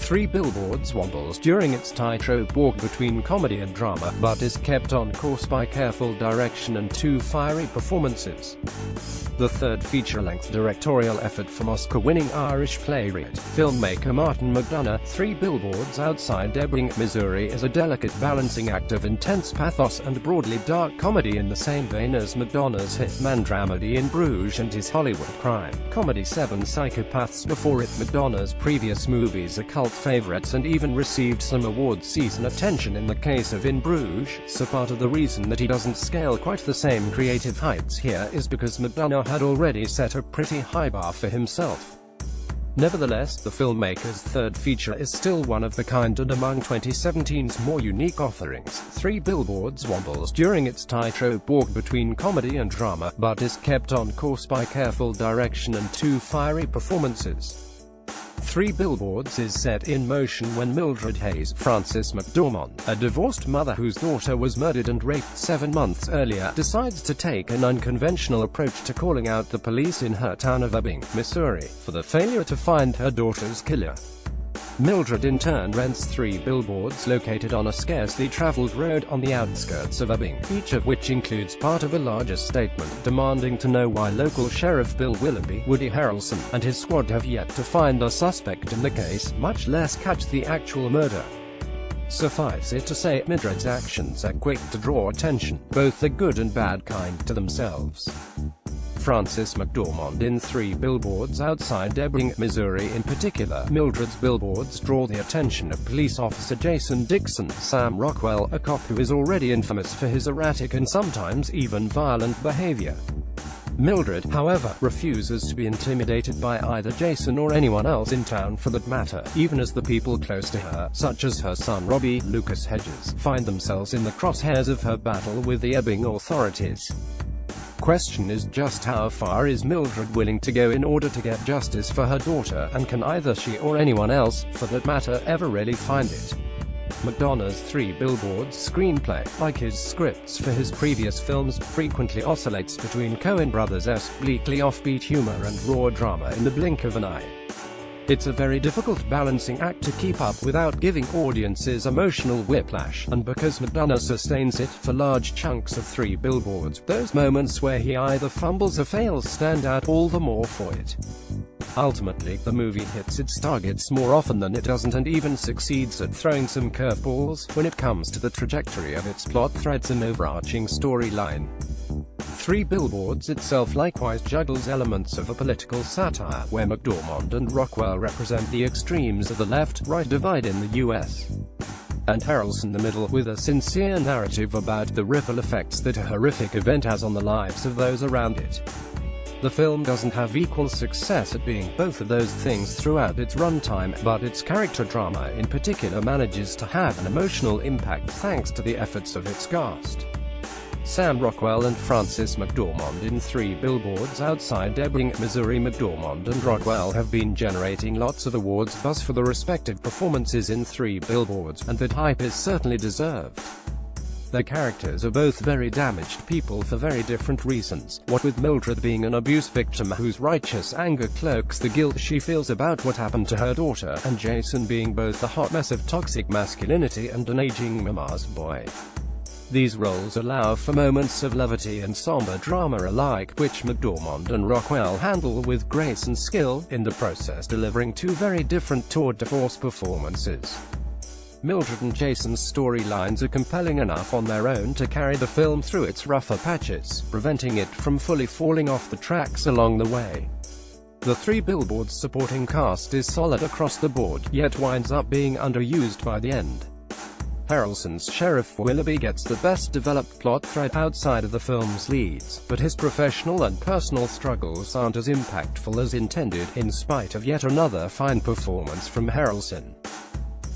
Three Billboards wobbles during its tightrope walk between comedy and drama, but is kept on course by careful direction and two fiery performances. The third feature-length directorial effort from Oscar-winning Irish playwright, filmmaker Martin McDonagh, Three Billboards Outside Ebbing, Missouri is a delicate balancing act of intense pathos and broadly dark comedy in the same vein as McDonagh's hitman dramedy In Bruges and his Hollywood crime comedy Seven Psychopaths. Before it, McDonagh's previous movies are cult favorites and even received some awards season attention in the case of In Bruges, so part of the reason that he doesn't scale quite the same creative heights here is because McDonagh had already set a pretty high bar for himself. Nevertheless, the filmmaker's third feature is still one of the kind and among 2017's more unique offerings. Three Billboards wobbles during its tightrope walk between comedy and drama, but is kept on course by careful direction and two fiery performances. Three Billboards is set in motion when Mildred Hayes, Frances McDormand, a divorced mother whose daughter was murdered and raped 7 months earlier, decides to take an unconventional approach to calling out the police in her town of Ebbing, Missouri, for the failure to find her daughter's killer. Mildred in turn rents three billboards located on a scarcely traveled road on the outskirts of Ebbing, each of which includes part of a larger statement demanding to know why local Sheriff Bill Willoughby, Woody Harrelson, and his squad have yet to find a suspect in the case, much less catch the actual murder. Suffice it to say, Mildred's actions are quick to draw attention, both the good and bad kind, to themselves. Frances McDormand in Three Billboards Outside Ebbing, Missouri. In particular, Mildred's billboards draw the attention of police officer Jason Dixon, Sam Rockwell, a cop who is already infamous for his erratic and sometimes even violent behavior. Mildred, however, refuses to be intimidated by either Jason or anyone else in town for that matter, even as the people close to her, such as her son Robbie, Lucas Hedges, find themselves in the crosshairs of her battle with the Ebbing authorities. Question is just how far is Mildred willing to go in order to get justice for her daughter, and can either she or anyone else, for that matter, ever really find it? McDonagh's Three Billboards screenplay, like his scripts for his previous films, frequently oscillates between Coen brothers-esque bleakly offbeat humor and raw drama in the blink of an eye. It's a very difficult balancing act to keep up without giving audiences emotional whiplash, and because McDonagh sustains it for large chunks of Three Billboards, those moments where he either fumbles or fails stand out all the more for it. Ultimately, the movie hits its targets more often than it doesn't, and even succeeds at throwing some curveballs when it comes to the trajectory of its plot threads and overarching storyline. Three Billboards itself likewise juggles elements of a political satire, where McDormand and Rockwell represent the extremes of the left-right divide in the US, and Harrelson the middle, with a sincere narrative about the ripple effects that a horrific event has on the lives of those around it. The film doesn't have equal success at being both of those things throughout its runtime, but its character drama in particular manages to have an emotional impact thanks to the efforts of its cast. Sam Rockwell and Frances McDormand in Three Billboards Outside Ebbing, Missouri. McDormand and Rockwell have been generating lots of awards buzz for the respective performances in Three Billboards, and that hype is certainly deserved. Their characters are both very damaged people for very different reasons, what with Mildred being an abuse victim whose righteous anger cloaks the guilt she feels about what happened to her daughter, and Jason being both a hot mess of toxic masculinity and an aging mama's boy. These roles allow for moments of levity and somber drama alike, which McDormand and Rockwell handle with grace and skill, in the process delivering two very different tour de force performances. Mildred and Jason's storylines are compelling enough on their own to carry the film through its rougher patches, preventing it from fully falling off the tracks along the way. The Three Billboards supporting cast is solid across the board, yet winds up being underused by the end. Harrelson's Sheriff Willoughby gets the best developed plot thread outside of the film's leads, but his professional and personal struggles aren't as impactful as intended, in spite of yet another fine performance from Harrelson.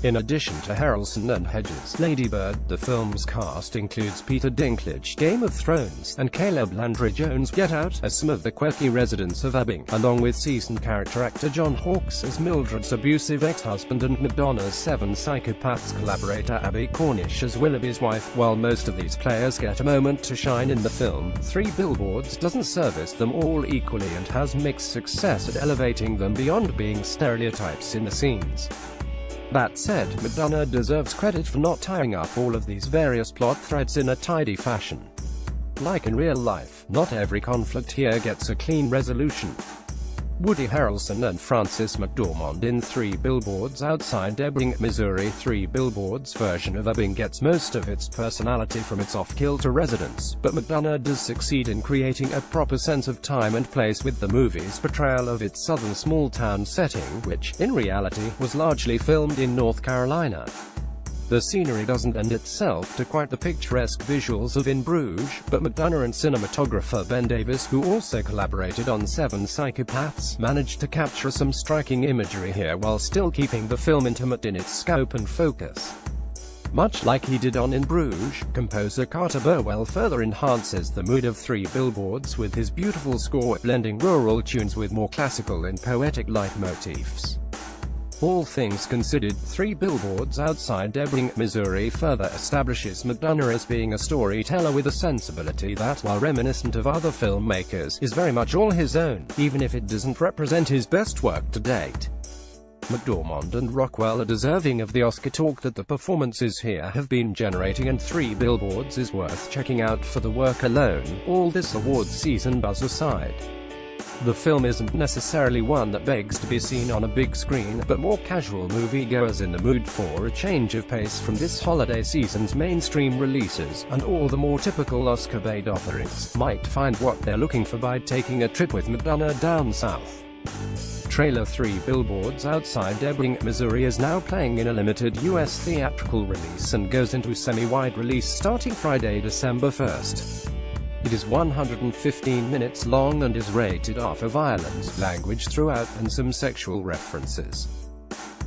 In addition to Harrelson and Hedges, Lady Bird, the film's cast includes Peter Dinklage, Game of Thrones, and Caleb Landry Jones, Get Out, as some of the quirky residents of Ebbing, along with seasoned character actor John Hawkes as Mildred's abusive ex-husband and McDonagh's Seven Psychopaths collaborator Abby Cornish as Willoughby's wife. While most of these players get a moment to shine in the film, Three Billboards doesn't service them all equally and has mixed success at elevating them beyond being stereotypes in the scenes. That said, McDonagh deserves credit for not tying up all of these various plot threads in a tidy fashion. Like in real life, not every conflict here gets a clean resolution. Woody Harrelson and Frances McDormand in 3 Billboards Outside Ebbing, Missouri. 3 Billboards version of Ebbing gets most of its personality from its off-kilter residents, but McDonagh does succeed in creating a proper sense of time and place with the movie's portrayal of its southern small-town setting, which, in reality, was largely filmed in North Carolina. The scenery doesn't lend itself to quite the picturesque visuals of In Bruges, but McDonagh and cinematographer Ben Davis, who also collaborated on 7 Psychopaths, managed to capture some striking imagery here while still keeping the film intimate in its scope and focus. Much like he did on In Bruges, composer Carter Burwell further enhances the mood of 3 Billboards with his beautiful score, blending rural tunes with more classical and poetic leitmotifs. All things considered, 3 Billboards Outside Ebbing, Missouri further establishes McDonagh as being a storyteller with a sensibility that, while reminiscent of other filmmakers, is very much all his own, even if it doesn't represent his best work to date. McDormand and Rockwell are deserving of the Oscar talk that the performances here have been generating, and 3 Billboards is worth checking out for the work alone, all this awards season buzz aside. The film isn't necessarily one that begs to be seen on a big screen, but more casual moviegoers in the mood for a change of pace from this holiday season's mainstream releases, and all the more typical Oscar bait offerings, might find what they're looking for by taking a trip with McDonagh down south. Trailer 3 Billboards Outside Ebbing, Missouri is now playing in a limited U.S. theatrical release and goes into semi-wide release starting Friday, December 1st. It is 115 minutes long and is rated R for violence, language throughout, and some sexual references.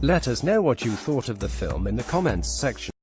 Let us know what you thought of the film in the comments section.